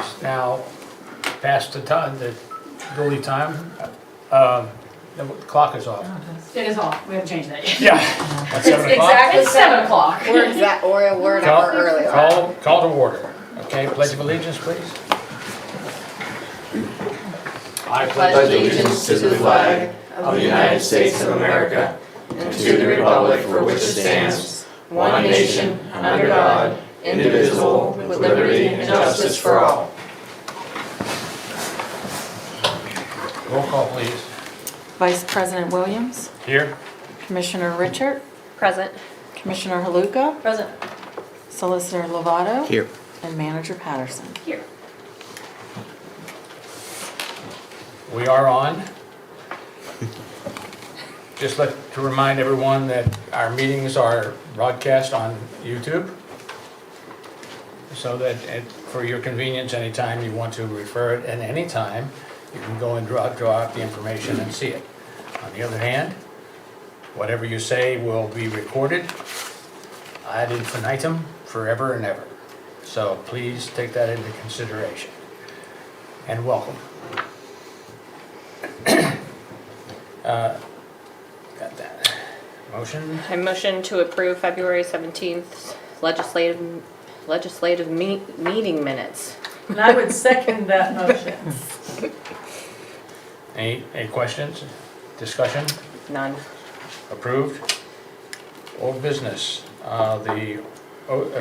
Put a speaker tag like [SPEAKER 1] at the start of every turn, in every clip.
[SPEAKER 1] It's now past the time, the goalie time. The clock is off.
[SPEAKER 2] It is off, we haven't changed that yet.
[SPEAKER 1] Yeah. At 7 o'clock.
[SPEAKER 2] Exactly 7 o'clock.
[SPEAKER 3] We're an hour early.
[SPEAKER 1] Call to order. Okay, pledge of allegiance, please. I
[SPEAKER 4] pledge allegiance to the flag of the United States of America and to the republic for which it stands, one nation, under God, indivisible, with liberty and justice for all.
[SPEAKER 1] Roll call, please.
[SPEAKER 5] Vice President Williams,
[SPEAKER 1] Here.
[SPEAKER 5] Commissioner Richard,
[SPEAKER 2] Present.
[SPEAKER 5] Commissioner Haluka,
[SPEAKER 2] Present.
[SPEAKER 5] Solicitor Lovato,
[SPEAKER 4] Here.
[SPEAKER 5] and Manager Patterson.
[SPEAKER 2] Here.
[SPEAKER 1] We are on. Just to remind everyone that our meetings are broadcast on YouTube, so that for your convenience, anytime you want to refer it at any time, you can go and draw out the information and see it. On the other hand, whatever you say will be recorded ad infinitum, forever and ever. So please take that into consideration. And welcome. Got that. Motion?
[SPEAKER 6] I motion to approve February 17th legislative meeting minutes.
[SPEAKER 2] And I would second that motion.
[SPEAKER 1] Any questions? Discussion?
[SPEAKER 6] None.
[SPEAKER 1] Approved? Old business. The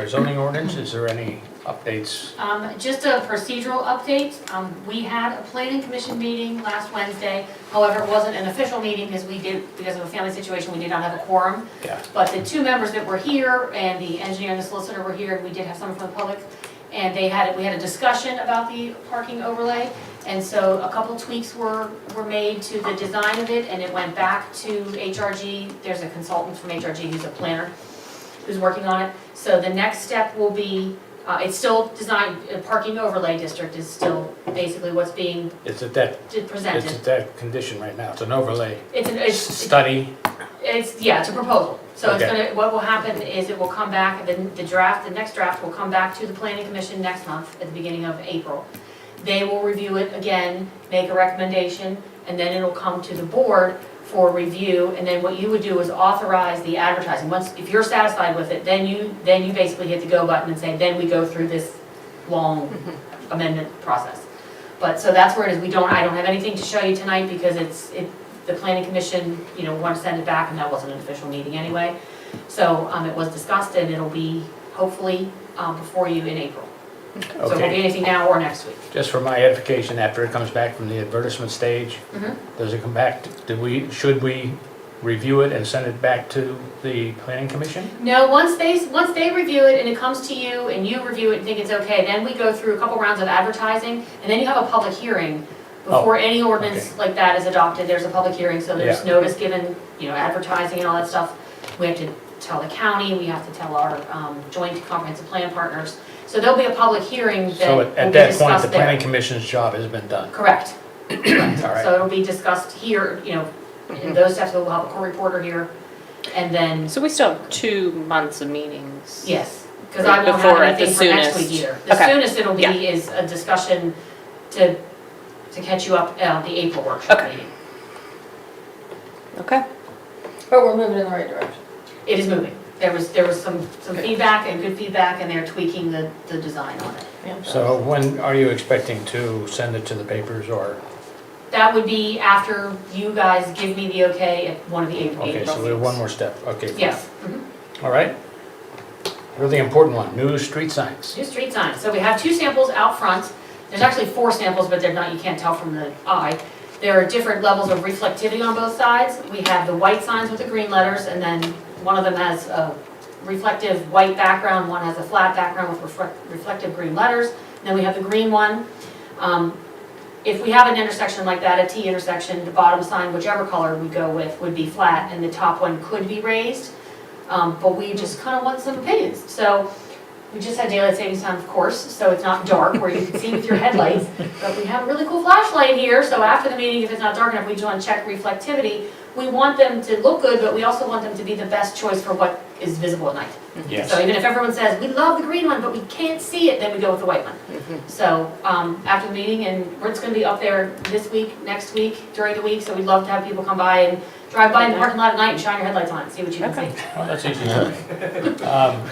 [SPEAKER 1] zoning ordinance, is there any updates?
[SPEAKER 2] Just a procedural update. We had a planning commission meeting last Wednesday. However, it wasn't an official meeting because of a family situation, we did not have a quorum.
[SPEAKER 1] Yeah.
[SPEAKER 2] But the two members that were here and the engineer and the solicitor were here, and we did have someone from the public. And we had a discussion about the parking overlay. And so a couple tweaks were made to the design of it, and it went back to HRG. There's a consultant from HRG who's a planner who's working on it. So the next step will be, it's still designed, a parking overlay district is still basically what's being
[SPEAKER 1] It's at that
[SPEAKER 2] presented.
[SPEAKER 1] condition right now. It's an overlay
[SPEAKER 2] It's
[SPEAKER 1] study.
[SPEAKER 2] it's a proposal. So it's
[SPEAKER 1] Okay.
[SPEAKER 2] what will happen is it will come back, the next draft will come back to the planning commission next month at the beginning of April. They will review it again, make a recommendation, and then it'll come to the board for review. And then what you would do is authorize the advertising. If you're satisfied with it, then you basically hit the go button and say, then we go through this long amendment process. But, so that's where it is. I don't have anything to show you tonight because the planning commission, want to send it back, and that wasn't an official meeting anyway. So, it was discussed, and it'll be hopefully, before you in April. So it won't be
[SPEAKER 1] Okay.
[SPEAKER 2] anything now or next week.
[SPEAKER 1] Just for my edification, after it comes back from the advertisement stage, does it come back, should we review it and send it back to the planning commission?
[SPEAKER 2] No, once they review it and it comes to you and you review it and think it's okay, then we go through a couple rounds of advertising, and then you have a public hearing before any ordinance like that is adopted. There's a public hearing, so there's
[SPEAKER 1] Yeah.
[SPEAKER 2] notice given, advertising and all that stuff. We have to tell the county, we have to tell our joint comprehensive plan partners. So there'll be a public hearing that
[SPEAKER 1] So
[SPEAKER 2] will
[SPEAKER 1] at
[SPEAKER 2] be
[SPEAKER 1] that point, the
[SPEAKER 2] discussed
[SPEAKER 1] planning
[SPEAKER 2] there.
[SPEAKER 1] commission's job has been done.
[SPEAKER 2] Correct.
[SPEAKER 1] All right.
[SPEAKER 2] So it'll be discussed here, in those steps, we'll have a court reporter here, and then,
[SPEAKER 6] So we still have 2 months of meetings.
[SPEAKER 2] yes, because I won't
[SPEAKER 6] Before
[SPEAKER 2] have
[SPEAKER 6] at the
[SPEAKER 2] anything for next week
[SPEAKER 6] soonest.
[SPEAKER 2] either. The
[SPEAKER 6] Okay.
[SPEAKER 2] soonest it'll be
[SPEAKER 6] Yeah.
[SPEAKER 2] is a discussion to catch you up, the April workshop
[SPEAKER 6] Okay.
[SPEAKER 2] meeting.
[SPEAKER 6] Okay.
[SPEAKER 3] But we're moving in the right direction.
[SPEAKER 2] It is moving. There was some feedback and good feedback, and they're tweaking the design on it.
[SPEAKER 1] So when are you expecting to send it to the papers, or?
[SPEAKER 2] That would be after you guys give me the okay at one of the April
[SPEAKER 1] Okay,
[SPEAKER 2] meetings.
[SPEAKER 1] so we have one more step. Okay. fine.
[SPEAKER 2] Yes.
[SPEAKER 1] All right. Really important one, new street signs.
[SPEAKER 2] New street signs. So we have 2 samples out front. There's actually 4 samples, but they're not, you can't tell from the eye. There are different levels of reflectivity on both sides. We have the white signs with the green letters, and then one of them has a reflective white background, one has a flat background with reflective green letters. And then we have the green one. If we have an intersection like that, a T intersection, the bottom sign, whichever color we go with, would be flat, and the top one could be raised. But we just kind of want some opinions. So We just had daylight savings time, of course, so it's not dark where you can see with your headlights. But we have a really cool flashlight here, so after the meeting, if it's not dark enough, we just want to check reflectivity. We want them to look good, but we also want them to be the best choice for what is visible at night.
[SPEAKER 1] Yes.
[SPEAKER 2] So even if everyone says, we love the green one, but we can't see it, then we go with the white one. So after the meeting, and it's going to be up there this week, next week, during the week, so we'd love to have people come by and drive by in the parking lot at night and shine your headlights on and see what you can
[SPEAKER 5] Okay.
[SPEAKER 2] see.
[SPEAKER 1] Well, that's easy to do.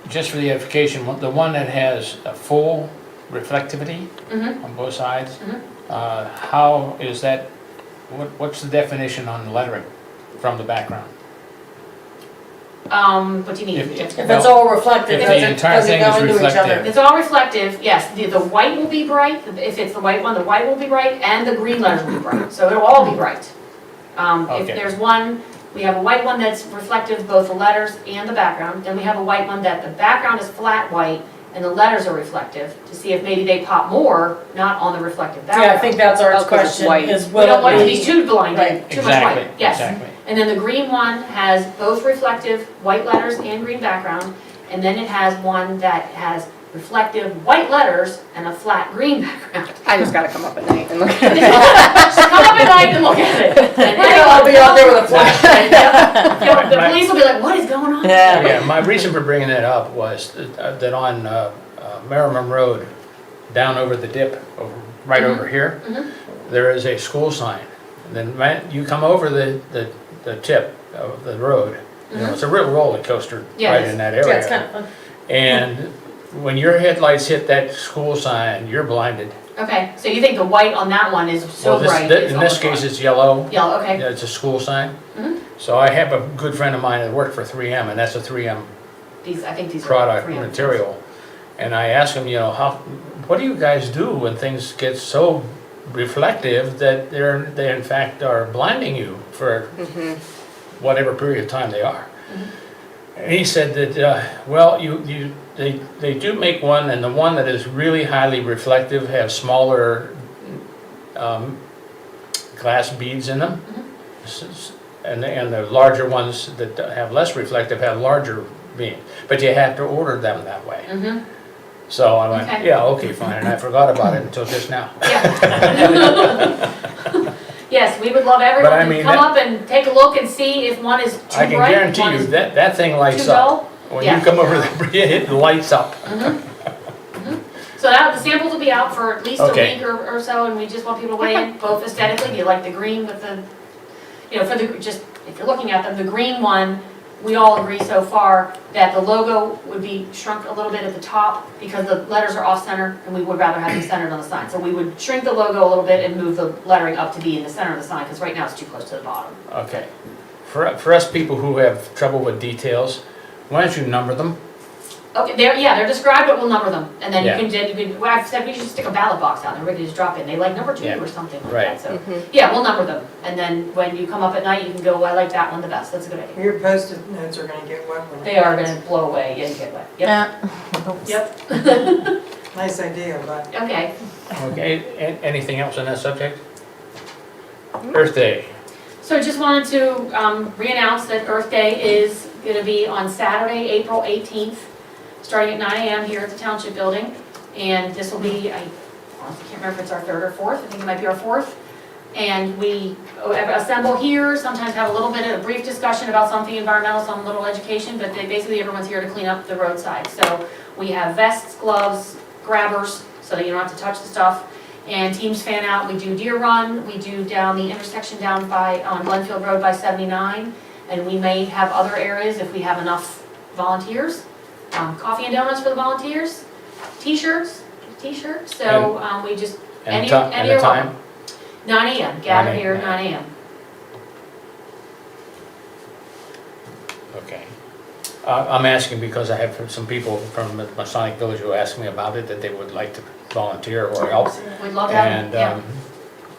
[SPEAKER 1] Just for the edification, the one that has a full reflectivity
[SPEAKER 2] Mhm.
[SPEAKER 1] on both sides,
[SPEAKER 2] Mhm.
[SPEAKER 1] how is that, what's the definition on the lettering from the background?
[SPEAKER 2] What do you mean?
[SPEAKER 3] If it's all reflective,
[SPEAKER 1] If the entire
[SPEAKER 3] does it
[SPEAKER 1] thing
[SPEAKER 3] go
[SPEAKER 1] is
[SPEAKER 3] into each
[SPEAKER 1] reflective.
[SPEAKER 3] other?
[SPEAKER 2] It's all reflective, yes, the white will be bright, if it's the white one, the white will be bright, and the green letters will be bright, so it'll all be bright. If
[SPEAKER 1] Okay.
[SPEAKER 2] there's one, we have a white one that's reflective, both the letters and the background, then we have a white one that the background is flat white, and the letters are reflective, to see if maybe they pop more, not on the reflective
[SPEAKER 3] Yeah, I
[SPEAKER 2] background.
[SPEAKER 3] think that's our
[SPEAKER 6] 'cause it's
[SPEAKER 3] question,
[SPEAKER 6] white.
[SPEAKER 3] is
[SPEAKER 2] We
[SPEAKER 3] will
[SPEAKER 2] don't want it to
[SPEAKER 3] it
[SPEAKER 2] be
[SPEAKER 3] be,
[SPEAKER 2] too blinded,
[SPEAKER 3] Right.
[SPEAKER 2] too much
[SPEAKER 1] Exactly,
[SPEAKER 2] white, yes.
[SPEAKER 1] exactly.
[SPEAKER 2] And then the green one has both reflective white letters and green background, and then it has one that has reflective white letters and a flat green background.
[SPEAKER 6] I just gotta come up at night and look at it.
[SPEAKER 2] Just come up at night and look at it. And
[SPEAKER 3] I'll be out there with a flashlight.
[SPEAKER 2] Yep. The police will be like, what is going on?
[SPEAKER 5] Yeah.
[SPEAKER 1] Yeah, my reason for bringing that up was that on Merriman Road, down over the dip, right over here,
[SPEAKER 2] Mhm.
[SPEAKER 1] there is a school sign. And then when you come over the tip of the road, you know, it's a real roller coaster
[SPEAKER 2] Yeah, it
[SPEAKER 1] right
[SPEAKER 2] is.
[SPEAKER 1] in that
[SPEAKER 3] Yeah, it's
[SPEAKER 1] area.
[SPEAKER 3] kind of fun.
[SPEAKER 1] And when your headlights hit that school sign, you're blinded.
[SPEAKER 2] Okay, so you think the white on that one is so
[SPEAKER 1] Well,
[SPEAKER 2] bright?
[SPEAKER 1] in
[SPEAKER 2] it's
[SPEAKER 1] this
[SPEAKER 2] almost
[SPEAKER 1] case,
[SPEAKER 2] black.
[SPEAKER 1] it's yellow.
[SPEAKER 2] Yellow, okay.
[SPEAKER 1] Yeah, it's a school sign.
[SPEAKER 2] Mhm.
[SPEAKER 1] So I have a good friend of mine that worked for 3M, and that's a 3M
[SPEAKER 2] I think these are.
[SPEAKER 1] product
[SPEAKER 2] 3M.
[SPEAKER 1] material. And I asked him, you know, what do you guys do when things get so reflective that they in fact are blinding you for whatever period of time they are? And he said that, well, they do make one, and the one that is really highly reflective have smaller glass beads in them. And the larger ones that have less reflective have larger beams, but you have to order them that way.
[SPEAKER 2] Mhm.
[SPEAKER 1] So I went,
[SPEAKER 2] Okay.
[SPEAKER 1] yeah, okay, fine, and I forgot about it until just now.
[SPEAKER 2] Yeah. Yes, we would love
[SPEAKER 1] But I
[SPEAKER 2] everyone to
[SPEAKER 1] mean,
[SPEAKER 2] come
[SPEAKER 1] that-
[SPEAKER 2] up and take a look and see if one is too
[SPEAKER 1] I can
[SPEAKER 2] bright,
[SPEAKER 1] guarantee
[SPEAKER 2] one
[SPEAKER 1] you
[SPEAKER 2] is
[SPEAKER 1] that thing lights
[SPEAKER 2] too
[SPEAKER 1] up.
[SPEAKER 2] dull.
[SPEAKER 1] When
[SPEAKER 2] Yeah.
[SPEAKER 1] you come over the, it lights up.
[SPEAKER 2] So the samples will be out for at least a
[SPEAKER 1] Okay.
[SPEAKER 2] week or so, and we just want people to weigh in, both aesthetically, do you like the green with the, you know, for the, just, if you're looking at them, the green one, we all agree so far that the logo would be shrunk a little bit at the top because the letters are off-center, and we would rather have them centered on the sign. So we would shrink the logo a little bit and move the lettering up to be in the center of the sign, because right now it's too close to the bottom.
[SPEAKER 1] Okay. For us people who have trouble with details, why don't you number them?
[SPEAKER 2] Okay, they're described, but we'll number them, and then
[SPEAKER 1] Yeah.
[SPEAKER 2] you can, well, I've said we should stick a ballot box out there, we can just drop it, and they like number 2
[SPEAKER 1] Yeah.
[SPEAKER 2] or something like
[SPEAKER 1] Right.
[SPEAKER 2] that, so. Yeah, we'll number them, and then when you come up at night, you can go, I like that one the best, that's a good idea.
[SPEAKER 7] Your Post-it notes are gonna get wet when
[SPEAKER 2] They are gonna blow away and get wet, yep, yep,
[SPEAKER 7] Nice idea, but
[SPEAKER 2] okay.
[SPEAKER 1] Okay, anything else on that subject? Earth Day.
[SPEAKER 2] So just wanted to re-announce that Earth Day is gonna be on Saturday, April 18th, starting at 9 AM here at the Township Building. And this will be, I honestly can't remember if it's our 3rd or 4th, I think it might be our 4th. And we assemble here, sometimes have a little bit of a brief discussion about something environmental, some little education, but basically everyone's here to clean up the roadside. So we have vests, gloves, grabbers, so that you don't have to touch the stuff. And teams fan out, we do deer run, we do down the intersection down on Glenfield Road by 79. And we may have other areas if we have enough volunteers. Coffee and donuts for the volunteers, t-shirts, so we just,
[SPEAKER 1] And
[SPEAKER 2] any
[SPEAKER 1] the
[SPEAKER 2] are
[SPEAKER 1] time?
[SPEAKER 2] welcome. 9 AM, gather
[SPEAKER 1] 9
[SPEAKER 2] here at
[SPEAKER 1] a.m.
[SPEAKER 2] 9 AM.
[SPEAKER 1] Okay. I'm asking because I have some people from the Masonic Village who asked me about it, that they would like to volunteer or help.
[SPEAKER 2] We'd love to have
[SPEAKER 1] And
[SPEAKER 2] them,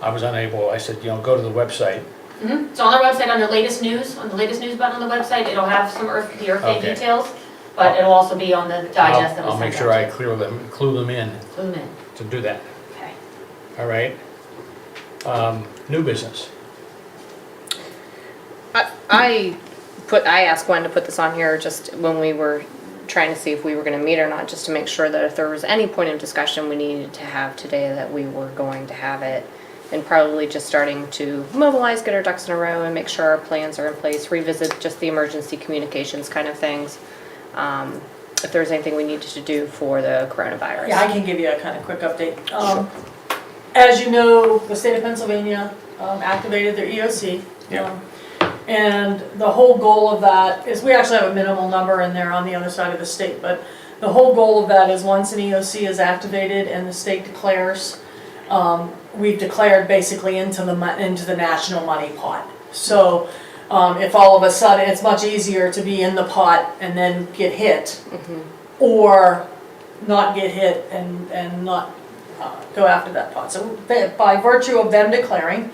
[SPEAKER 1] I was unable, I said, you know, go to the website.
[SPEAKER 2] yeah. It's on our website under latest news, on the latest news button on the website, it'll have some the Earth Day
[SPEAKER 1] Okay.
[SPEAKER 2] details, but it'll also be on the digest that we
[SPEAKER 1] I'll
[SPEAKER 2] sent out.
[SPEAKER 1] make sure I
[SPEAKER 2] to
[SPEAKER 1] clue them in
[SPEAKER 2] you. Clue them in,
[SPEAKER 1] to do that,
[SPEAKER 2] okay.
[SPEAKER 1] all right? New business.
[SPEAKER 6] I asked Gwen to put this on here just when we were trying to see if we were gonna meet or not, just to make sure that if there was any point of discussion we needed to have today, that we were going to have it. And probably just starting to mobilize, get our ducks in a row and make sure our plans are in place, revisit just the emergency communications kind of things. If there's anything we needed to do for the coronavirus.
[SPEAKER 3] Yeah, I can give you a kind of quick update. As you know, the state of Pennsylvania activated their EOC.
[SPEAKER 1] Yeah.
[SPEAKER 3] And the whole goal of that is, we actually have a minimal number in there on the other side of the state, but the whole goal of that is once an EOC is activated and the state declares, we've declared basically into the national money pot. So if all of a sudden, it's much easier to be in the pot and then get hit, or not get hit and not go after that pot. So by virtue of them declaring,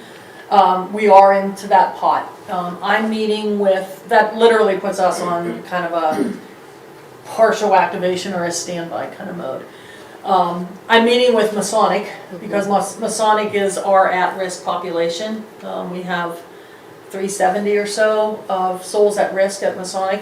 [SPEAKER 3] we are into that pot. I'm meeting with, that literally puts us on kind of a partial activation or a standby kind of mode. I'm meeting with Masonic, because Masonic is our at-risk population. We have 370 or so of souls at risk at Masonic,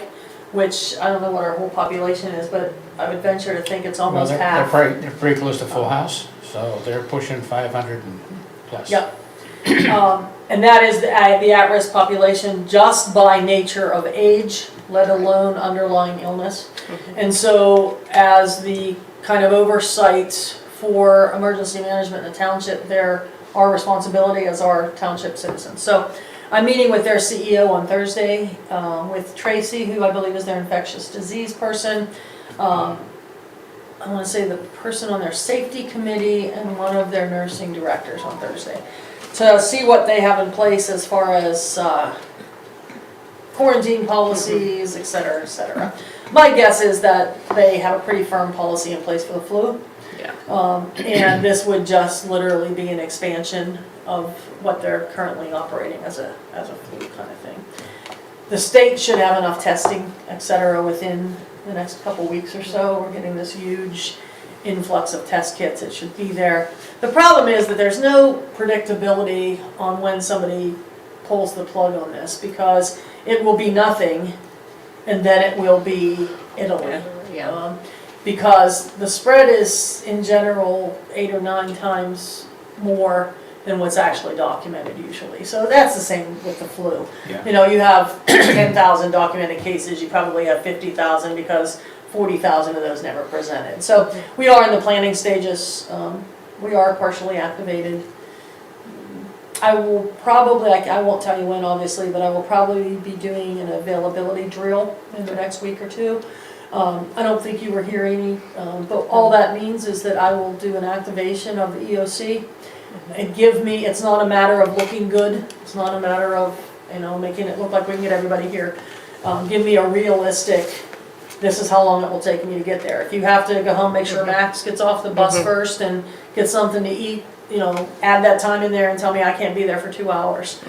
[SPEAKER 3] which I don't know what our whole population is, but I would venture to think it's
[SPEAKER 1] Well,
[SPEAKER 3] almost
[SPEAKER 1] they're
[SPEAKER 3] half.
[SPEAKER 1] pretty, they're pretty close to full house, so they're pushing 500 and plus.
[SPEAKER 3] Yep. And that is the at-risk population just by nature of age, let alone underlying illness. And so as the kind of oversight for emergency management in the township, they're our responsibility as our township citizens. So I'm meeting with their CEO on Thursday, with Tracy, who I believe is their infectious disease person. I want to say the person on their safety committee and one of their nursing directors on Thursday, to see what they have in place as far as quarantine policies, et cetera, et cetera. My guess is that they have a pretty firm policy in place for the flu.
[SPEAKER 6] Yeah.
[SPEAKER 3] And this would just literally be an expansion of what they're currently operating as a flu kind of thing. The state should have enough testing, et cetera, within the next couple weeks or so. We're getting this huge influx of test kits. It should be there. The problem is that there's no predictability on when somebody pulls the plug on this, because it will be nothing and then it will be Italy.
[SPEAKER 6] Yeah.
[SPEAKER 3] Because the spread is in general 8 or 9 times more than what's actually documented usually. So that's the same with the flu.
[SPEAKER 1] Yeah.
[SPEAKER 3] You know, you have 10,000 documented cases, you probably have 50,000 because 40,000 of those never presented. So we are in the planning stages. We are partially activated. I will probably, I won't tell you when obviously, but I will probably be doing an availability drill in the next week or two. I don't think you were here, Amy, but all that means is that I will do an activation of the EOC and give me, it's not a matter of looking good, it's not a matter of, you know, making it look like we can get everybody here. Give me a realistic, this is how long it will take me to get there. If you have to go home, make sure Max gets off the bus first and get something to eat, you know, add that time in there and tell me I can't be there for 2 hours.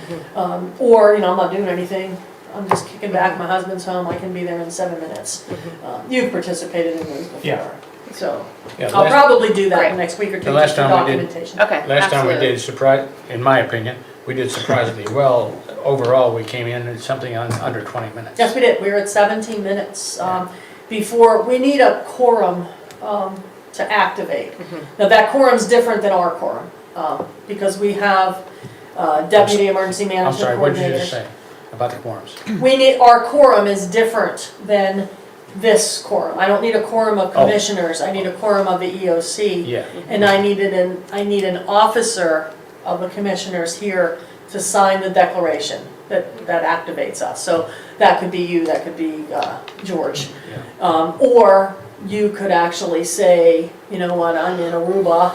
[SPEAKER 3] Or, you know, I'm not doing anything, I'm just kicking back, my husband's home, I can be there in 7 minutes. You've participated in those before.
[SPEAKER 1] Yeah.
[SPEAKER 3] So,
[SPEAKER 1] Yeah,
[SPEAKER 3] I'll probably do that in
[SPEAKER 6] Great.
[SPEAKER 3] the next week or two,
[SPEAKER 1] The last
[SPEAKER 3] just for
[SPEAKER 1] time we did-
[SPEAKER 3] documentation.
[SPEAKER 6] Okay,
[SPEAKER 1] Last time we
[SPEAKER 6] absolutely.
[SPEAKER 1] did surprise, in my opinion, we did surprisingly well. Overall, we came in at something under 20 minutes.
[SPEAKER 3] Yes, we did, we were at 17 minutes. Before, we need a quorum to activate. Now, that quorum's different than our quorum, because we have deputy emergency
[SPEAKER 1] I'm
[SPEAKER 3] management
[SPEAKER 1] sorry, what did you just
[SPEAKER 3] coordinators.
[SPEAKER 1] say about the quorums?
[SPEAKER 3] We need, our quorum is different than this quorum. I don't need a quorum of
[SPEAKER 1] Oh.
[SPEAKER 3] commissioners, I need a quorum of the EOC.
[SPEAKER 1] Yeah,
[SPEAKER 3] And I need an officer of the commissioners here to sign the declaration that activates us. So that could be you, that could be George.
[SPEAKER 1] yeah.
[SPEAKER 3] Or you could actually say, you know what, I'm in Aruba,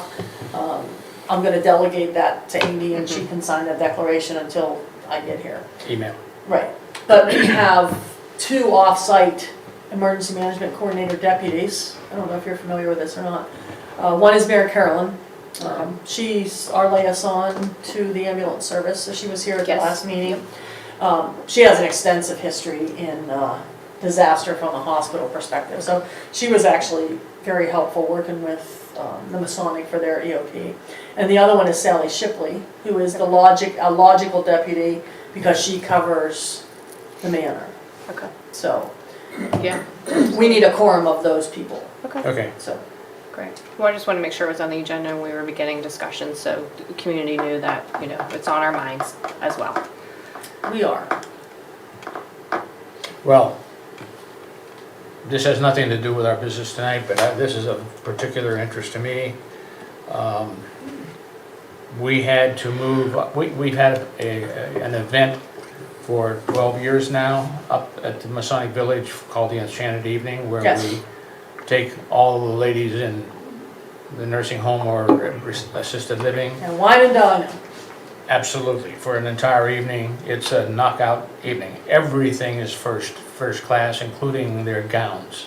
[SPEAKER 3] I'm gonna delegate that to Amy and she can sign that declaration until I get here.
[SPEAKER 1] Email.
[SPEAKER 3] Right, but we have 2 off-site emergency management coordinator deputies. I don't know if you're familiar with this or not. One is Mary Carolyn. She's our liaison to the ambulance service, so she was here at the
[SPEAKER 6] Yes.
[SPEAKER 3] last meeting. She has an extensive history in disaster from a hospital perspective, so she was actually very helpful working with the Masonic for their EOP. And the other one is Sally Shipley, who is a logical deputy because she covers the manor.
[SPEAKER 6] Okay.
[SPEAKER 3] So,
[SPEAKER 6] Yeah,
[SPEAKER 3] We need a quorum of those people,
[SPEAKER 6] okay,
[SPEAKER 1] Okay,
[SPEAKER 3] so.
[SPEAKER 6] great. Well, I just want to make sure it was on the agenda and we were beginning discussion, so the community knew that, it's on our minds as well.
[SPEAKER 3] We are.
[SPEAKER 1] well, this has nothing to do with our business tonight, but this is of particular interest to me. We had to move, we've had an event for 12 years now up at the Masonic Village called the Enchanted Evening, where
[SPEAKER 3] Yes.
[SPEAKER 1] we take all the ladies in the nursing home or assisted living.
[SPEAKER 3] And wine and dine.
[SPEAKER 1] Absolutely, for an entire evening. It's a knockout evening. Everything is first class, including their gowns.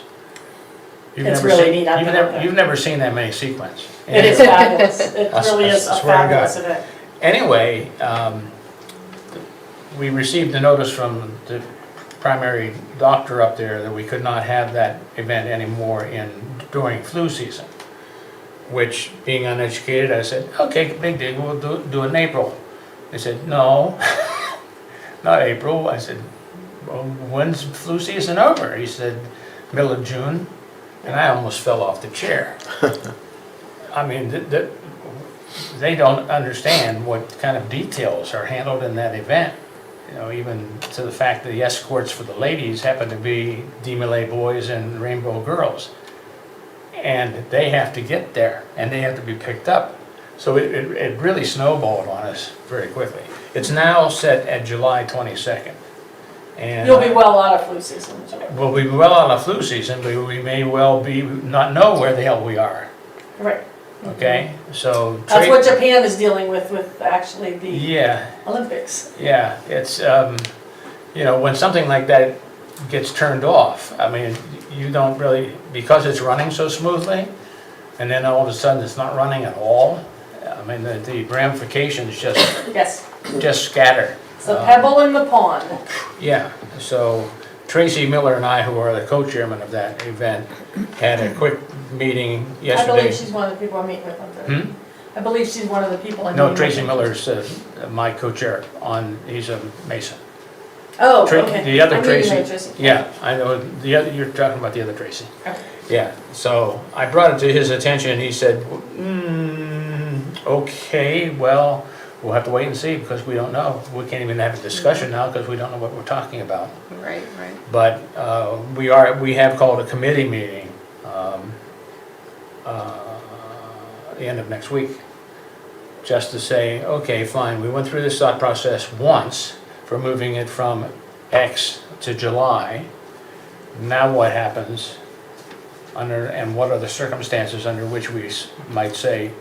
[SPEAKER 1] You've
[SPEAKER 3] It's
[SPEAKER 1] never
[SPEAKER 3] really
[SPEAKER 1] seen-
[SPEAKER 3] neat. I've
[SPEAKER 1] you've
[SPEAKER 3] been
[SPEAKER 1] never-
[SPEAKER 3] up there.
[SPEAKER 1] You've never seen that many sequins.
[SPEAKER 3] It is fabulous. It
[SPEAKER 1] I
[SPEAKER 3] really is a
[SPEAKER 1] swear to God.
[SPEAKER 3] fabulous event.
[SPEAKER 1] Anyway, we received a notice from the primary doctor up there that we could not have that event anymore during flu season. Which, being uneducated, I said, okay, big deal, we'll do it in April. They said, no, not April. I said, well, when's flu season over? He said, middle of June, and I almost fell off the chair. I mean, they don't understand what kind of details are handled in that event. Even to the fact that the escorts for the ladies happen to be DeMillet boys and Rainbow girls. And they have to get there, and they have to be picked up. So it really snowballed on us very quickly. It's now set at July 22nd. And
[SPEAKER 3] You'll be well out of flu season. Joe.
[SPEAKER 1] we'll be well out of flu season, but we may well be not know where the hell we are.
[SPEAKER 3] Right.
[SPEAKER 1] Okay, so
[SPEAKER 3] That's what Japan is dealing with actually the
[SPEAKER 1] yeah,
[SPEAKER 3] Olympics.
[SPEAKER 1] yeah. It's when something like that gets turned off, I mean, you don't really, because it's running so smoothly, and then all of a sudden it's not running at all. I mean, the ramifications
[SPEAKER 3] Yes.
[SPEAKER 1] just scatter.
[SPEAKER 3] It's a pebble in the pond.
[SPEAKER 1] Yeah, so Tracy Miller and I, who are the co-chairman of that event, had a quick meeting
[SPEAKER 3] I
[SPEAKER 1] yesterday.
[SPEAKER 3] believe she's one of the people I'm meeting with on Thursday.
[SPEAKER 1] Hmm?
[SPEAKER 3] I believe she's one of the people I'm meeting
[SPEAKER 1] No,
[SPEAKER 3] with.
[SPEAKER 1] Tracy Miller's my co-chair he's a Mason.
[SPEAKER 3] Oh,
[SPEAKER 1] Tra-
[SPEAKER 3] okay.
[SPEAKER 1] the other
[SPEAKER 3] I'm meeting
[SPEAKER 1] Tracy-
[SPEAKER 3] with Tracy.
[SPEAKER 1] Yeah, I know, you're talking about the other Tracy.
[SPEAKER 3] Okay.
[SPEAKER 1] Yeah, so I brought it to his attention, he said, okay, well, we'll have to wait and see because we don't know. We can't even have a discussion now because we don't know what we're talking about.
[SPEAKER 6] Right.
[SPEAKER 1] But we have called a committee meeting the end of next week, just to say, okay, fine, we went through this thought process once for moving it from X to July. Now what happens and what are the circumstances under which we might say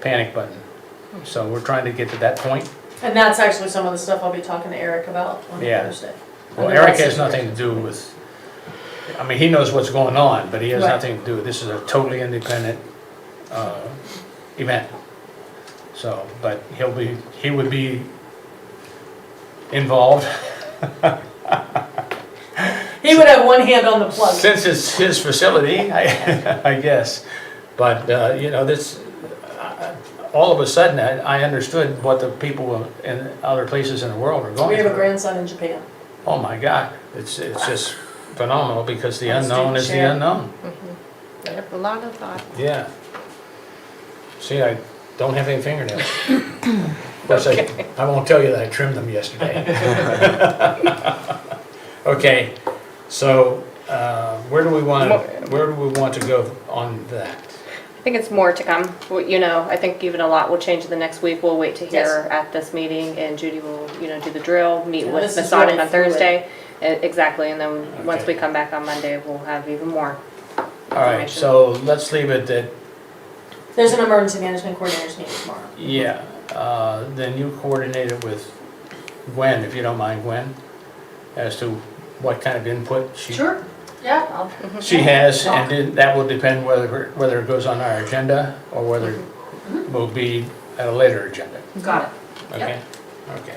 [SPEAKER 1] panic button? So we're trying to get to that point.
[SPEAKER 3] And that's actually some of the stuff I'll be talking to Eric about on
[SPEAKER 1] Yeah.
[SPEAKER 3] Thursday.
[SPEAKER 1] Well,
[SPEAKER 3] Under
[SPEAKER 1] Eric
[SPEAKER 3] that
[SPEAKER 1] has nothing to do with, I mean, he knows what's going on, but he has
[SPEAKER 3] Right.
[SPEAKER 1] nothing to do with, this is a totally independent event. So, but he would be involved
[SPEAKER 3] He would have one hand on the plug.
[SPEAKER 1] since it's his facility, I guess. But, this, all of a sudden, I understood what the people in other places in the world are going
[SPEAKER 3] We
[SPEAKER 1] through.
[SPEAKER 3] have a grandson in Japan.
[SPEAKER 1] Oh my God, it's just phenomenal because the
[SPEAKER 3] On
[SPEAKER 1] unknown
[SPEAKER 3] student
[SPEAKER 1] is the
[SPEAKER 3] share.
[SPEAKER 1] unknown.
[SPEAKER 6] Yep, a lot of thought.
[SPEAKER 1] Yeah. See, I don't have any fingernails. Of course, I won't tell you that I trimmed them yesterday. Okay, so where do we want to go on that?
[SPEAKER 6] I think it's more to come. I think even a lot will change in the next week. We'll wait to hear
[SPEAKER 3] Yes.
[SPEAKER 6] at this meeting, and Judy will, do the drill, meet
[SPEAKER 3] Yeah,
[SPEAKER 6] with
[SPEAKER 3] this is
[SPEAKER 6] Masonic
[SPEAKER 3] really
[SPEAKER 6] on
[SPEAKER 3] fluid.
[SPEAKER 6] Thursday. Exactly, and then once
[SPEAKER 1] Okay.
[SPEAKER 6] we come back on Monday, we'll have even more
[SPEAKER 1] All right,
[SPEAKER 6] information.
[SPEAKER 1] so let's leave it at,
[SPEAKER 3] There's an emergency management coordinators meeting tomorrow.
[SPEAKER 1] yeah, then you coordinate it with Gwen, if you don't mind, Gwen, as to what kind of input she
[SPEAKER 2] Yeah,
[SPEAKER 1] She has, and then that will depend whether it goes on our agenda or whether it will be at a later agenda.
[SPEAKER 2] got it.
[SPEAKER 1] Okay? Okay.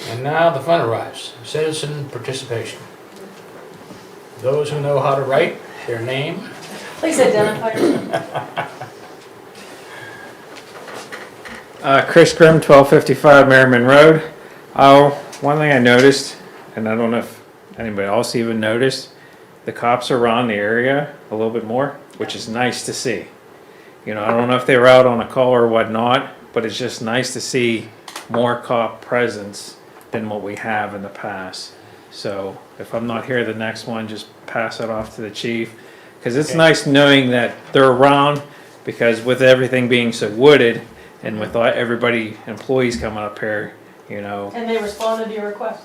[SPEAKER 1] And now the fun arrives, citizen participation. Those who know how to write their name.
[SPEAKER 3] Please identify yourself.
[SPEAKER 4] Chris Grimm, 1255 Merriman Road. Oh, one thing I noticed, and I don't know if
[SPEAKER 8] anybody else even noticed, the cops are around the area a little bit more, which is nice to see. You know, I don't know if they were out on a call or whatnot, but it's just nice to see more cop presence than what we have in the past. So if I'm not here the next one, just pass it off to the chief. Because it's
[SPEAKER 1] Okay.
[SPEAKER 8] nice knowing that they're around, because with everything being so wooded and with everybody, employees coming up here, you know.
[SPEAKER 3] And they responded to your request,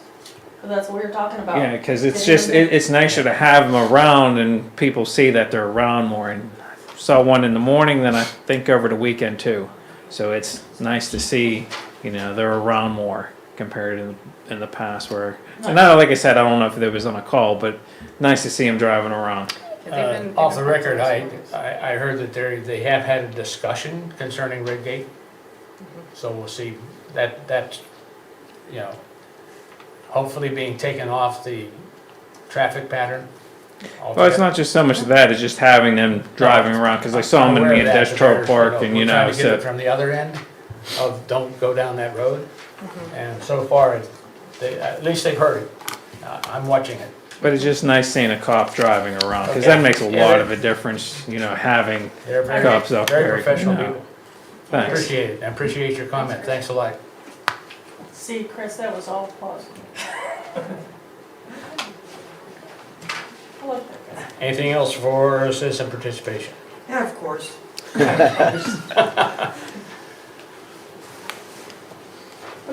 [SPEAKER 3] because that's what we were talking about.
[SPEAKER 8] Yeah, because it's just, it's nicer to have them around and people see that they're around more. And I saw one in the morning, then I think over the weekend too. So it's nice to see, you know, they're around more compared to in the past where, and now, like I said, I don't know if they was on a call, but nice to see them driving around.
[SPEAKER 1] Off the record, I heard that they have had a discussion concerning Redgate. So we'll see, that's, you know, hopefully being taken off the traffic pattern.
[SPEAKER 8] Well, it's not just so much of that, it's just having them driving around, because I saw them in the industrial park and, you
[SPEAKER 1] We're
[SPEAKER 8] know,
[SPEAKER 1] trying to get it
[SPEAKER 8] so.
[SPEAKER 1] from the other end of don't go down that road. And so far, at least they've heard it. I'm watching it.
[SPEAKER 8] But it's just nice seeing a cop driving around, because
[SPEAKER 1] Okay.
[SPEAKER 8] that makes a
[SPEAKER 1] Yeah,
[SPEAKER 8] lot
[SPEAKER 1] they-
[SPEAKER 8] of a difference, you know, having
[SPEAKER 1] They're very,
[SPEAKER 8] cops up there.
[SPEAKER 1] very professional
[SPEAKER 8] you know.
[SPEAKER 1] people.
[SPEAKER 8] Thanks.
[SPEAKER 1] Appreciate it. I appreciate your comment. Thanks a lot.
[SPEAKER 3] See, Chris, that was all positive. I like that guy.
[SPEAKER 1] Anything else for citizen participation?
[SPEAKER 7] Yeah, of course.
[SPEAKER 3] We're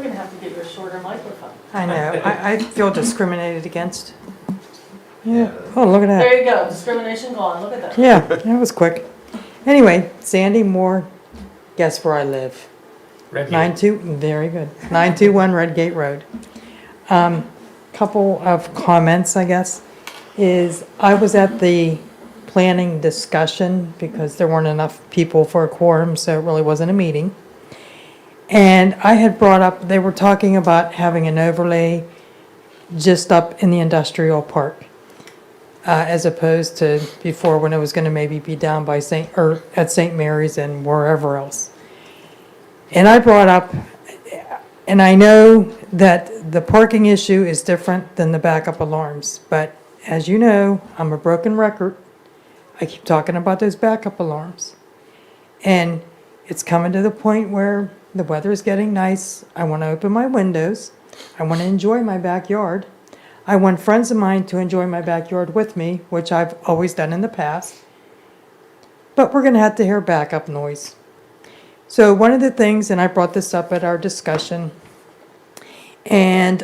[SPEAKER 3] gonna have to get you a shorter microphone.
[SPEAKER 7] I know, I feel discriminated against. Yeah, oh, look at that.
[SPEAKER 3] There you go, discrimination gone, look at that.
[SPEAKER 7] Yeah, that was quick. Anyway, Sandy Moore, guess where I live?
[SPEAKER 1] Redgate.
[SPEAKER 7] 92, very good. 921 Redgate Road. Couple of comments, I guess, is I was at the planning discussion because there weren't enough people for a quorum, so it really wasn't a meeting. And I had brought up, they were talking about having an overlay just up in the industrial park, as opposed to before when it was gonna maybe be down by or at St. Mary's and wherever else. And I brought up, and I know that the parking issue is different than the backup alarms, but as you know, I'm a broken record. I keep talking about those backup alarms. And it's coming to the point where the weather is getting nice. I want to open my windows. I want to enjoy my backyard. I want friends of mine to enjoy my backyard with me, which I've always done in the past. But we're going to have to hear backup noise. So one of the things, and I brought this up at our discussion, and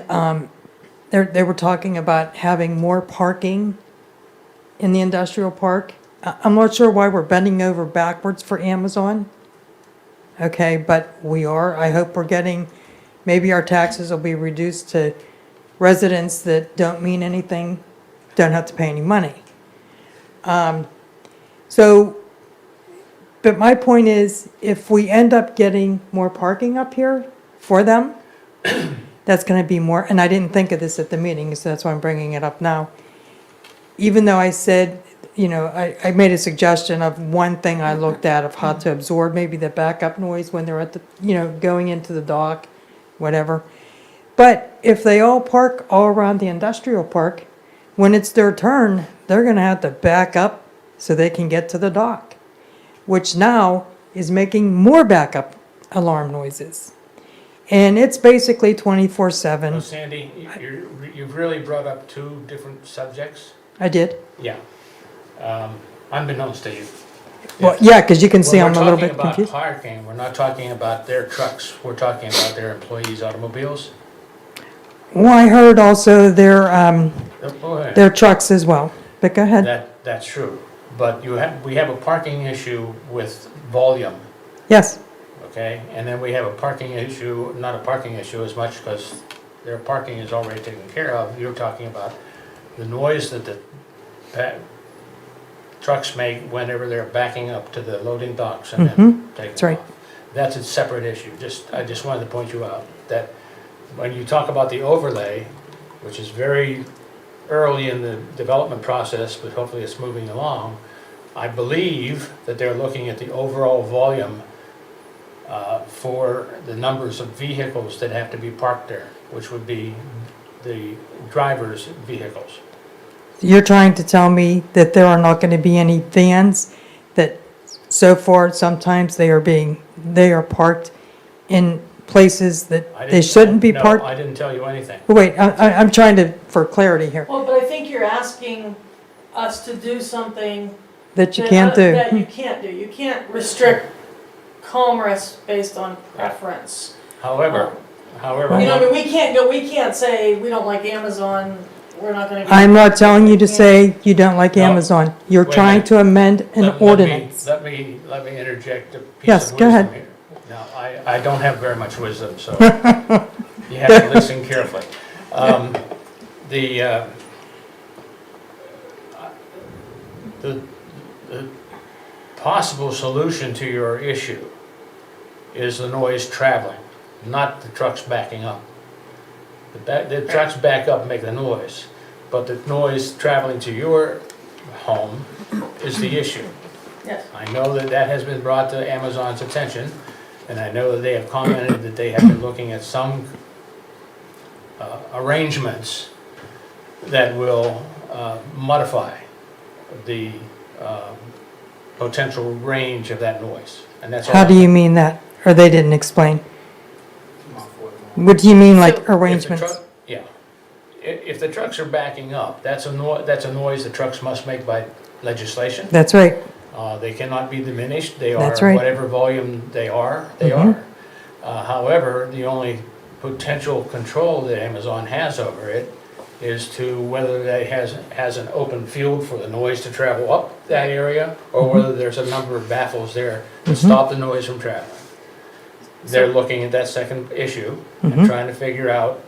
[SPEAKER 7] they were talking about having more parking in the industrial park. I'm not sure why we're bending over backwards for Amazon. Okay, but we are. I hope we're getting, maybe our taxes will be reduced to residents that don't mean anything, don't have to pay any money. But my point is, if we end up getting more parking up here for them, that's going to be more, and I didn't think of this at the meeting, so that's why I'm bringing it up now. Even though I said, you know, I made a suggestion of one thing I looked at of how to absorb maybe the backup noise when they're at the, you know, going into the dock, whatever. But if they all park all around the industrial park, when it's their turn, they're going to have to back up so they can get to the dock, which now is making more backup alarm noises. And it's basically 24/7.
[SPEAKER 1] Well, Sandy, you've really brought up two different subjects.
[SPEAKER 7] I did.
[SPEAKER 1] Yeah. Unbeknownst to you.
[SPEAKER 7] Well, yeah, because you can see
[SPEAKER 1] When
[SPEAKER 7] I'm a
[SPEAKER 1] we're
[SPEAKER 7] little
[SPEAKER 1] talking
[SPEAKER 7] bit
[SPEAKER 1] about
[SPEAKER 7] confused.
[SPEAKER 1] parking, we're not talking about their trucks, we're talking about their employees' automobiles.
[SPEAKER 7] Well, I heard also
[SPEAKER 1] Go ahead.
[SPEAKER 7] their trucks as well, but go ahead.
[SPEAKER 1] That's true, but we have a parking issue with volume,
[SPEAKER 7] Yes,
[SPEAKER 1] okay? And then we have a parking issue, not a parking issue as much because their parking is already taken care of. You're talking about the noise that the trucks make whenever they're backing up to the loading docks and then taking
[SPEAKER 7] that's right.
[SPEAKER 1] off. That's a separate issue. I just wanted to point you out that when you talk about the overlay, which is very early in the development process, but hopefully it's moving along, I believe that they're looking at the overall volume for the numbers of vehicles that have to be parked there, which would be the driver's vehicles.
[SPEAKER 7] You're trying to tell me that there are not going to be any vans that so far sometimes they are parked in places
[SPEAKER 1] I
[SPEAKER 7] that they
[SPEAKER 1] didn't-
[SPEAKER 7] shouldn't be
[SPEAKER 1] no,
[SPEAKER 7] parked?
[SPEAKER 1] I didn't tell you anything.
[SPEAKER 7] Wait, I'm trying to, for clarity here,
[SPEAKER 3] Well, but I think you're asking us to do something
[SPEAKER 7] that you
[SPEAKER 3] that
[SPEAKER 7] can't do.
[SPEAKER 3] That you can't do. You can't restrict commerce based on preference.
[SPEAKER 1] However,
[SPEAKER 3] You know, I mean, we can't say, we don't like Amazon, we're not gonna.
[SPEAKER 7] I'm not telling you to say you don't like
[SPEAKER 1] No.
[SPEAKER 7] Amazon. You're
[SPEAKER 1] Wait a
[SPEAKER 7] trying
[SPEAKER 1] minute.
[SPEAKER 7] to amend an ordinance.
[SPEAKER 1] Let me interject a piece
[SPEAKER 7] Yes,
[SPEAKER 1] of
[SPEAKER 7] go
[SPEAKER 1] wisdom
[SPEAKER 7] ahead.
[SPEAKER 1] here. Now, I don't have very much wisdom, so you have to listen carefully. The, the possible solution to your issue is the noise traveling, not the trucks backing up. The trucks back up and make the noise, but the noise traveling to your home is the issue.
[SPEAKER 3] Yes.
[SPEAKER 1] I know that that has been brought to Amazon's attention, and I know that they have commented that they have been looking at some arrangements that will modify the potential range of that noise, and that's all.
[SPEAKER 7] How do you mean that? Or they didn't explain? What do you mean,
[SPEAKER 2] So-
[SPEAKER 7] like
[SPEAKER 1] If the
[SPEAKER 7] arrangements?
[SPEAKER 1] truck- Yeah. If the trucks are backing up, that's a noise the trucks must make by legislation.
[SPEAKER 7] That's right.
[SPEAKER 1] They cannot be diminished, they are
[SPEAKER 7] That's right.
[SPEAKER 1] whatever volume they are, they
[SPEAKER 7] Mhm.
[SPEAKER 1] are. However, the only potential control that Amazon has over it is to whether that has an open field for the noise to travel up that area, or whether there's a number of baffles there to stop the noise from traveling. They're looking at that second issue and trying to figure out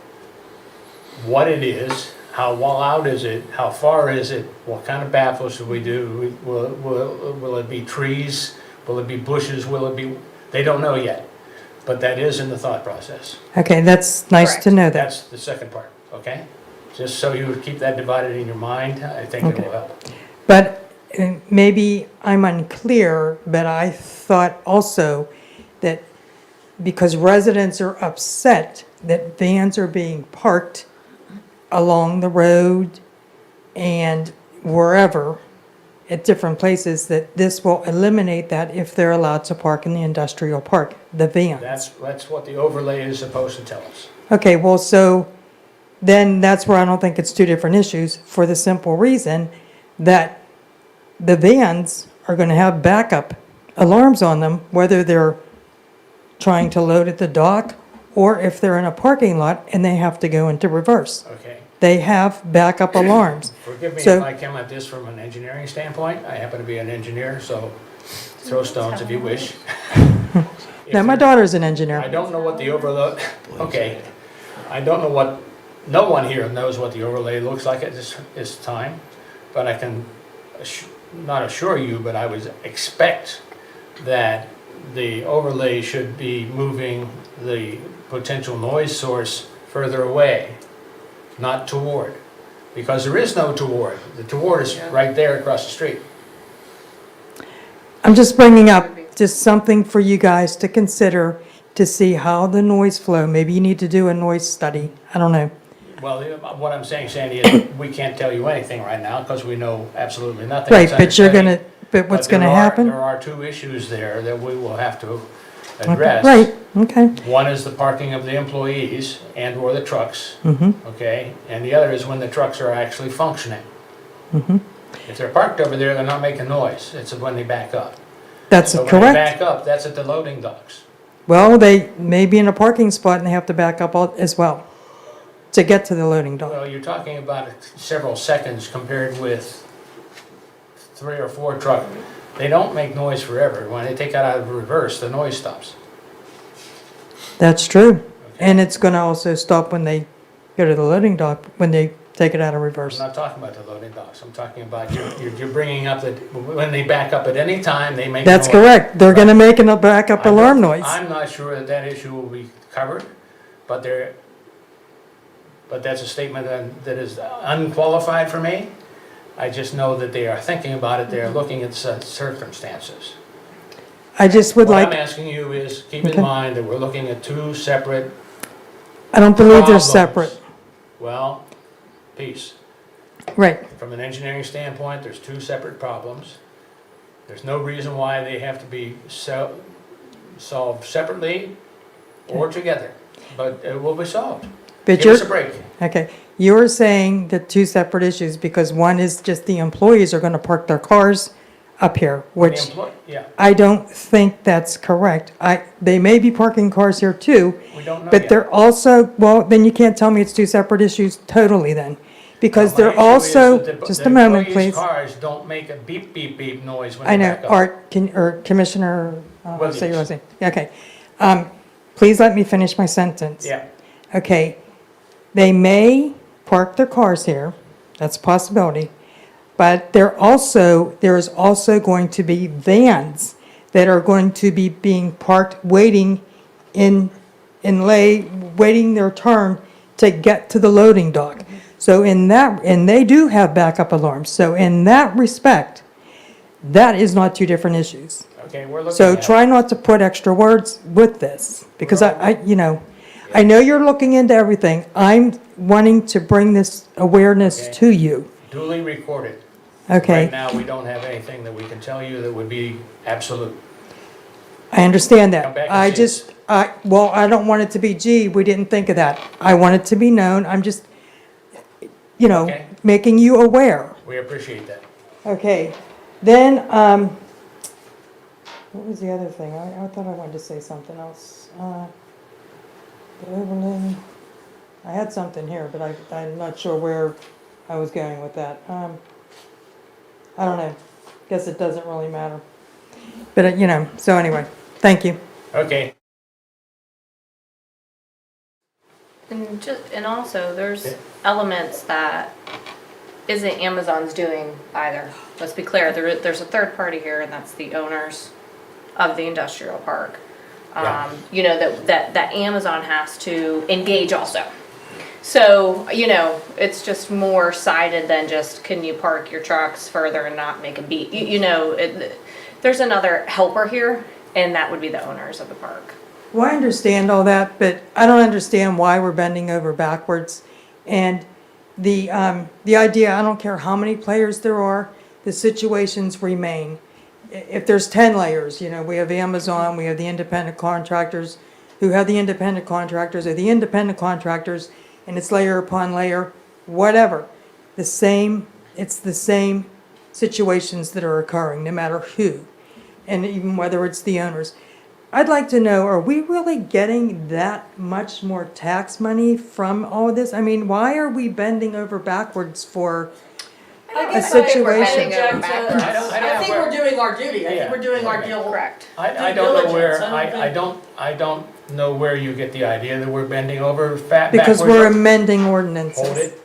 [SPEAKER 1] what it is, how well out is it, how far is it, what kind of baffles should we do? Will it be trees? Will it be bushes? Will it be, they don't know yet, but that is in the thought process.
[SPEAKER 7] Okay, that's nice to
[SPEAKER 6] Correct.
[SPEAKER 7] know that.
[SPEAKER 1] That's the second part, okay? Just so you would keep that divided in your mind, I think it
[SPEAKER 7] Okay.
[SPEAKER 1] will help.
[SPEAKER 7] But maybe I'm unclear, but I thought also that because residents are upset that vans are being parked along the road and wherever, at different places, that this will eliminate that if they're allowed to park in the industrial park, the vans.
[SPEAKER 1] That's what the overlay is supposed to tell us.
[SPEAKER 7] Okay, well, so then that's where I don't think it's two different issues, for the simple reason that the vans are gonna have backup alarms on them, whether they're trying to load at the dock or if they're in a parking lot and they have to go into reverse.
[SPEAKER 1] Okay,
[SPEAKER 7] They have backup alarms.
[SPEAKER 1] forgive me
[SPEAKER 7] So-
[SPEAKER 1] if I come at this from an engineering standpoint, I happen to be an engineer, so throw stones if you wish.
[SPEAKER 7] Now, my daughter's an
[SPEAKER 1] I
[SPEAKER 7] engineer.
[SPEAKER 1] don't know what the overlay, okay, I don't know what, no one here knows what the overlay looks like at this time, but I can not assure you, but I would expect that the overlay should be moving the potential noise source further away, not toward, because there is no toward. The toward is right there across the street.
[SPEAKER 7] I'm just bringing up just something for you guys to consider to see how the noise flow, maybe you need to do a noise study, I don't know.
[SPEAKER 1] Well, what I'm saying, Sandy, is we can't tell you anything right now because we know absolutely nothing.
[SPEAKER 7] Right,
[SPEAKER 1] It's
[SPEAKER 7] but you're
[SPEAKER 1] understudy.
[SPEAKER 7] gonna, but what's
[SPEAKER 1] But there
[SPEAKER 7] gonna
[SPEAKER 1] are-
[SPEAKER 7] happen?
[SPEAKER 1] There are two issues there that we will have to
[SPEAKER 7] Okay,
[SPEAKER 1] address.
[SPEAKER 7] right, okay.
[SPEAKER 1] One is the parking of the employees and/or the trucks,
[SPEAKER 7] Mm-hmm,
[SPEAKER 1] okay? And the other is when the trucks are actually functioning.
[SPEAKER 7] mm-hmm.
[SPEAKER 1] If they're parked over there, they're not making noise. It's when they back up.
[SPEAKER 7] That's
[SPEAKER 1] So when
[SPEAKER 7] correct.
[SPEAKER 1] they back up, that's at the loading docks.
[SPEAKER 7] Well, they may be in a parking spot and they have to back up as well to get to the loading dock.
[SPEAKER 1] Well, you're talking about several seconds compared with 3 or 4 trucks. They don't make noise forever. When they take it out of reverse, the noise stops.
[SPEAKER 7] That's true. And it's gonna also stop when they go to the loading dock, when they take it out of
[SPEAKER 1] I'm
[SPEAKER 7] reverse.
[SPEAKER 1] not talking about the loading docks. I'm talking about you're bringing up that when they back up at any time, they make
[SPEAKER 7] That's
[SPEAKER 1] noise.
[SPEAKER 7] correct. They're gonna make a backup alarm noise.
[SPEAKER 1] I'm not sure that that issue will be covered, but that's a statement that is unqualified for me. I just know that they are thinking about it. They are looking at circumstances.
[SPEAKER 7] I just would
[SPEAKER 1] What I'm
[SPEAKER 7] like,
[SPEAKER 1] asking you is, keep
[SPEAKER 7] Okay.
[SPEAKER 1] in mind that we're looking at 2 separate
[SPEAKER 7] I don't believe they're
[SPEAKER 1] problems.
[SPEAKER 7] separate.
[SPEAKER 1] Well, peace.
[SPEAKER 7] Right,
[SPEAKER 1] From an engineering standpoint, there's two separate problems. There's no reason why they have to be solved separately or together, but it will be solved.
[SPEAKER 7] but
[SPEAKER 1] Give us a
[SPEAKER 7] you're,
[SPEAKER 1] break.
[SPEAKER 7] okay, you're saying the two separate issues, because one is just the employees are gonna park their cars up here, which
[SPEAKER 1] Yeah,
[SPEAKER 7] I don't think that's correct. They may be parking cars here too,
[SPEAKER 1] we don't know
[SPEAKER 7] but
[SPEAKER 1] yet.
[SPEAKER 7] they're also, well, then you can't tell me it's two separate issues totally then. Because
[SPEAKER 1] My
[SPEAKER 7] they're
[SPEAKER 1] issue is
[SPEAKER 7] also,
[SPEAKER 1] that
[SPEAKER 7] just a moment,
[SPEAKER 1] The
[SPEAKER 7] please.
[SPEAKER 1] employees' cars don't make a beep, beep, beep noise when
[SPEAKER 7] I
[SPEAKER 1] they
[SPEAKER 7] know,
[SPEAKER 1] back up.
[SPEAKER 7] Art, or Commissioner, say your
[SPEAKER 1] Williams.
[SPEAKER 7] last name. Okay. Please let me finish my sentence.
[SPEAKER 1] Yeah,
[SPEAKER 7] Okay, they may park their cars here, that's a possibility, but there is also going to be vans that are going to be being parked, waiting waiting their turn to get to the loading dock. So and they do have backup alarms, so in that respect, that is not two different issues.
[SPEAKER 1] okay, we're looking
[SPEAKER 7] So
[SPEAKER 1] at it.
[SPEAKER 7] try not to put extra words with this, because I know you're looking into everything. I'm wanting to bring this awareness
[SPEAKER 1] Okay.
[SPEAKER 7] to you,
[SPEAKER 1] Duly recorded. Right
[SPEAKER 7] okay?
[SPEAKER 1] now, we don't have anything that we can tell you that would be absolute.
[SPEAKER 7] I understand
[SPEAKER 1] Come
[SPEAKER 7] that.
[SPEAKER 1] back and
[SPEAKER 7] I
[SPEAKER 1] see
[SPEAKER 7] just, I don't want it to be, gee, we didn't think of that. I want it to be known. I'm just,
[SPEAKER 1] Okay.
[SPEAKER 7] making you aware.
[SPEAKER 1] We appreciate that.
[SPEAKER 7] Okay, then, what was the other thing? I thought I wanted to say something else. The overlay, I had something here, but I'm not sure where I was going with that. I don't know, guess it doesn't really matter. But, so anyway, thank you.
[SPEAKER 1] Okay,
[SPEAKER 6] And also, there's
[SPEAKER 1] Yeah.
[SPEAKER 6] elements that isn't Amazon's doing either. Let's be clear, there's a third party here, and that's the owners of the industrial park.
[SPEAKER 1] Yeah.
[SPEAKER 6] That Amazon has to engage also. So, it's just more sided than just, can you park your trucks further and not make a beat? There's another helper here, and that would be the owners of the park.
[SPEAKER 7] Well, I understand all that, but I don't understand why we're bending over backwards. And the idea, I don't care how many players there are, the situations remain. If there's 10 layers, we have Amazon, we have the independent contractors, who have the independent contractors, or the independent contractors, and it's layer upon layer, whatever. It's the same situations that are occurring, no matter who, and even whether it's the owners. I'd like to know, are we really getting that much more tax money from all this? I mean, why are we bending over backwards for a situation?
[SPEAKER 3] I think we're doing our duty. I
[SPEAKER 1] Yeah.
[SPEAKER 3] think we're doing our
[SPEAKER 1] Okay.
[SPEAKER 3] deal.
[SPEAKER 6] Correct.
[SPEAKER 1] I
[SPEAKER 3] Due
[SPEAKER 1] don't know
[SPEAKER 3] diligence,
[SPEAKER 1] where, I don't know where you get the idea that we're bending over
[SPEAKER 7] Because
[SPEAKER 1] backwards
[SPEAKER 7] we're
[SPEAKER 1] or-
[SPEAKER 7] amending ordinances.
[SPEAKER 1] Hold it,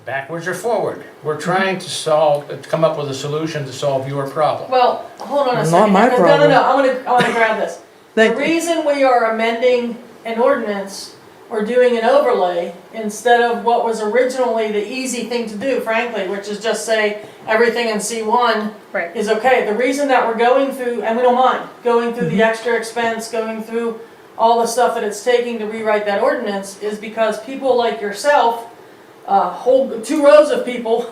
[SPEAKER 1] backwards or forward. We're trying to come up with a solution to solve your problem.
[SPEAKER 3] Well, hold on a
[SPEAKER 7] Not
[SPEAKER 3] second.
[SPEAKER 7] my problem.
[SPEAKER 3] No, I wanna grab this. The
[SPEAKER 7] Thank you.
[SPEAKER 3] reason we are amending an ordinance or doing an overlay instead of what was originally the easy thing to do, frankly, which is just say everything in C1
[SPEAKER 6] Right.
[SPEAKER 3] is okay. The reason that we're going through, and we don't mind, going through the extra expense, going through all the stuff that it's taking to rewrite that ordinance is because people like yourself, two rows of people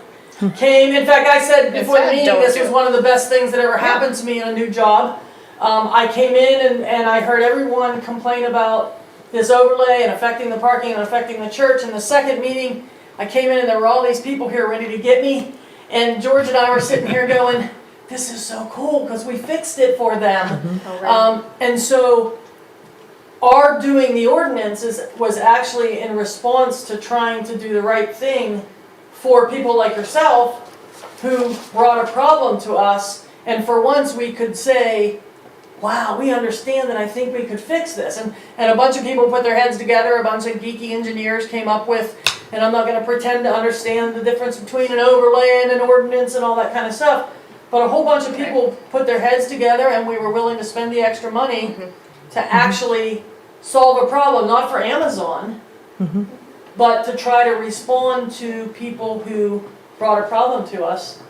[SPEAKER 3] came, in fact, I said before the
[SPEAKER 6] said,
[SPEAKER 3] meeting,
[SPEAKER 6] don't
[SPEAKER 3] this
[SPEAKER 6] do
[SPEAKER 3] was
[SPEAKER 6] it.
[SPEAKER 3] one of the best things that ever happened to me in a new job. I came in and I heard everyone complain about this overlay and affecting the parking and affecting the church. In the second meeting, I came in and there were all these people here ready to get me. And George and I were sitting here going, this is so cool because we fixed it for them. And so our doing the ordinance was actually in response to trying to do the right thing for people like yourself who brought a problem to us. And for once we could say, wow, we understand that I think we could fix this. And a bunch of people put their heads together, a bunch of geeky engineers came up with, and I'm not gonna pretend to understand the difference between an overlay and an ordinance and all that kind of stuff. But a whole bunch of people put their heads together and we were willing to spend the extra money to actually solve a problem, not for Amazon, but to try to respond to people who brought a problem to us.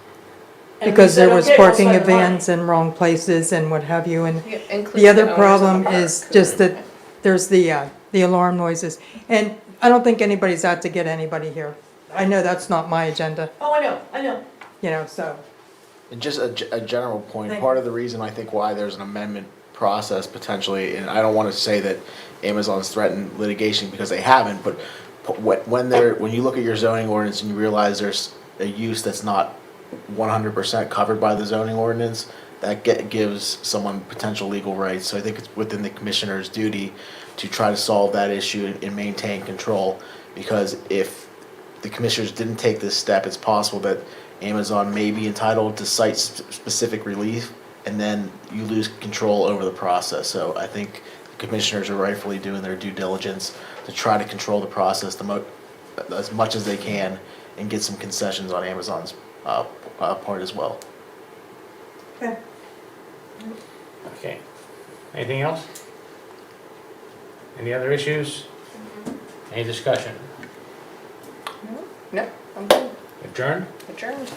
[SPEAKER 3] And we
[SPEAKER 7] Because
[SPEAKER 3] said,
[SPEAKER 7] there was
[SPEAKER 3] "Okay, we'll
[SPEAKER 7] parking
[SPEAKER 3] spend
[SPEAKER 7] of
[SPEAKER 3] the money."
[SPEAKER 7] vans in wrong places and what have you, and
[SPEAKER 6] Include
[SPEAKER 7] the other
[SPEAKER 6] owners of
[SPEAKER 7] problem
[SPEAKER 6] the
[SPEAKER 7] is
[SPEAKER 6] park.
[SPEAKER 7] just that there's the the alarm noises. And I don't think anybody's out to get anybody here. I know that's not my agenda,
[SPEAKER 3] Oh, I know.
[SPEAKER 7] you know, so.
[SPEAKER 4] And just a general point,
[SPEAKER 7] Thank
[SPEAKER 4] part of the reason I think why there's an amendment process potentially, and I don't want to say that Amazon's threatened litigation because they haven't, but when you look at your zoning ordinance and you realize there's a use that's not 100% covered by the zoning ordinance, that gives someone potential legal rights. So I think it's within the commissioner's duty to try to solve that issue and maintain control, because if the commissioners didn't take this step, it's possible that Amazon may be entitled to site-specific relief, and then you lose control over the process. So I think the commissioners are rightfully doing their due diligence to try to control the process as much as they can and get some concessions on Amazon's part as well.
[SPEAKER 3] Okay.
[SPEAKER 1] Okay. Anything else? Any other issues? Any discussion?
[SPEAKER 6] No, I'm good.
[SPEAKER 1] Adjourned?
[SPEAKER 6] Adjourned.